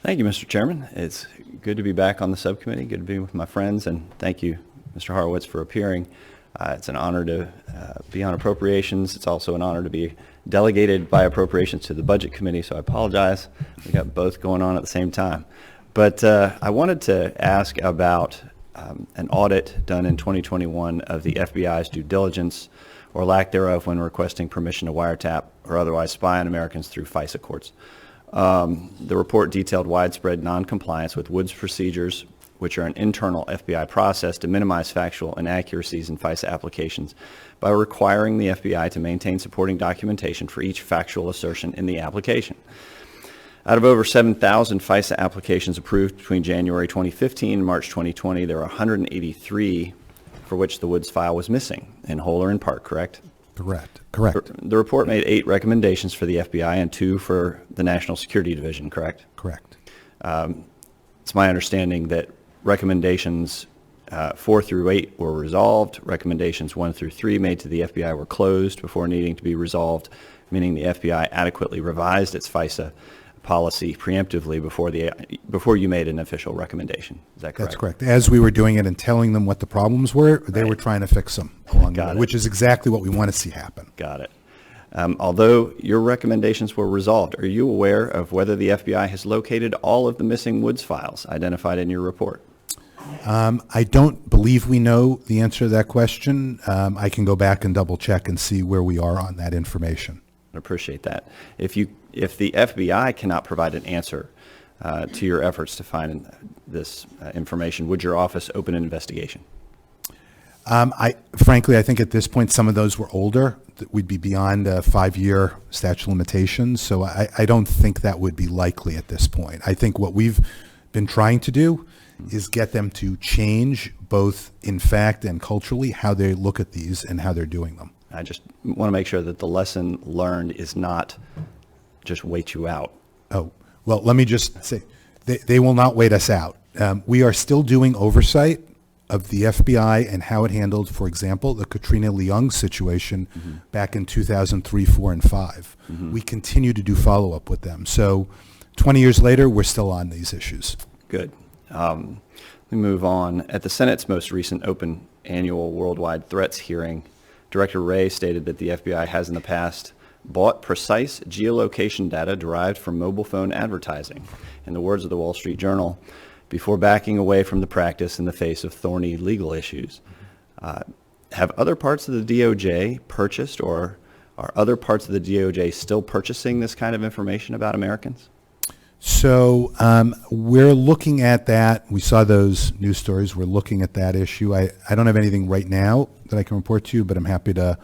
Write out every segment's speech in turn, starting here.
Thank you, Mr. Chairman. It's good to be back on the subcommittee, good to be with my friends, and thank you, Mr. Horowitz, for appearing. It's an honor to be on Appropriations. It's also an honor to be delegated by Appropriations to the Budget Committee, so I apologize. We got both going on at the same time. But I wanted to ask about an audit done in 2021 of the FBI's due diligence or lack thereof when requesting permission to wiretap or otherwise spy on Americans through FISA courts. The report detailed widespread noncompliance with Woods procedures, which are an internal FBI process to minimize factual inaccuracies in FISA applications by requiring the FBI to maintain supporting documentation for each factual assertion in the application. Out of over 7,000 FISA applications approved between January 2015 and March 2020, there are 183 for which the Woods file was missing, in whole or in part, correct? Correct. The report made 8 recommendations for the FBI and 2 for the National Security Division, correct? Correct. It's my understanding that recommendations 4 through 8 were resolved. Recommendations 1 through 3 made to the FBI were closed before needing to be resolved, meaning the FBI adequately revised its FISA policy preemptively before you made an official recommendation. Is that correct? That's correct. As we were doing it and telling them what the problems were, they were trying to fix them along the way, which is exactly what we want to see happen. Got it. Although your recommendations were resolved, are you aware of whether the FBI has located all of the missing Woods files identified in your report? I don't believe we know the answer to that question. I can go back and double check and see where we are on that information. I appreciate that. If the FBI cannot provide an answer to your efforts to find this information, would your office open an investigation? Frankly, I think at this point some of those were older. We'd be beyond a 5-year statute of limitations, so I don't think that would be likely at this point. I think what we've been trying to do is get them to change both in fact and culturally how they look at these and how they're doing them. I just want to make sure that the lesson learned is not just wait you out. Oh, well, let me just say, they will not wait us out. We are still doing oversight of the FBI and how it handled, for example, the Katrina Leung situation back in 2003, 4, and 5. We continue to do follow-up with them. So 20 years later, we're still on these issues. Good. Let me move on. At the Senate's most recent open annual worldwide threats hearing, Director Wray stated that the FBI has in the past bought precise geolocation data derived from mobile phone advertising, in the words of the Wall Street Journal, before backing away from the practice in the face of thorny legal issues. Have other parts of the DOJ purchased, or are other parts of the DOJ still purchasing this kind of information about Americans? So we're looking at that. We saw those news stories. We're looking at that issue. I don't have anything right now that I can report to you, but I'm happy to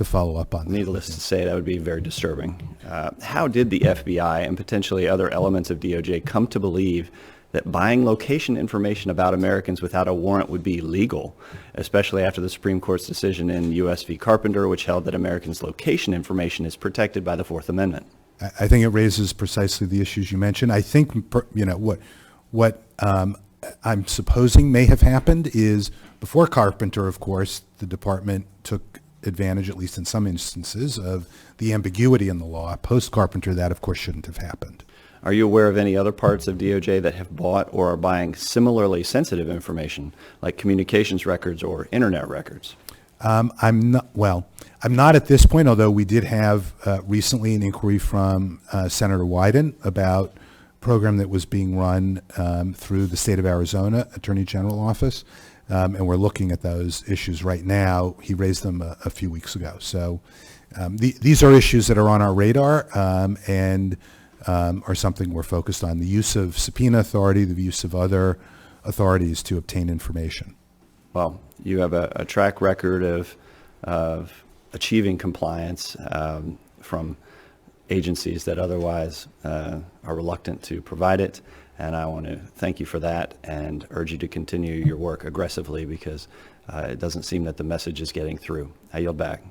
follow up on that. Needless to say, that would be very disturbing. How did the FBI and potentially other elements of DOJ come to believe that buying location information about Americans without a warrant would be legal, especially after the Supreme Court's decision in U.S. v. Carpenter, which held that Americans' location information is protected by the Fourth Amendment? I think it raises precisely the issues you mentioned. I think, what I'm supposing may have happened is before Carpenter, of course, the department took advantage, at least in some instances, of the ambiguity in the law. Post-Carpenter, that, of course, shouldn't have happened. Are you aware of any other parts of DOJ that have bought or are buying similarly sensitive information, like communications records or internet records? I'm not at this point, although we did have recently an inquiry from Senator Wyden about a program that was being run through the state of Arizona Attorney General Office, and we're looking at those issues right now. He raised them a few weeks ago. So these are issues that are on our radar and are something we're focused on. The use of subpoena authority, the use of other authorities to obtain information. Well, you have a track record of achieving compliance from agencies that otherwise are reluctant to provide it, and I want to thank you for that and urge you to continue your work aggressively because it doesn't seem that the message is getting through. I yield back.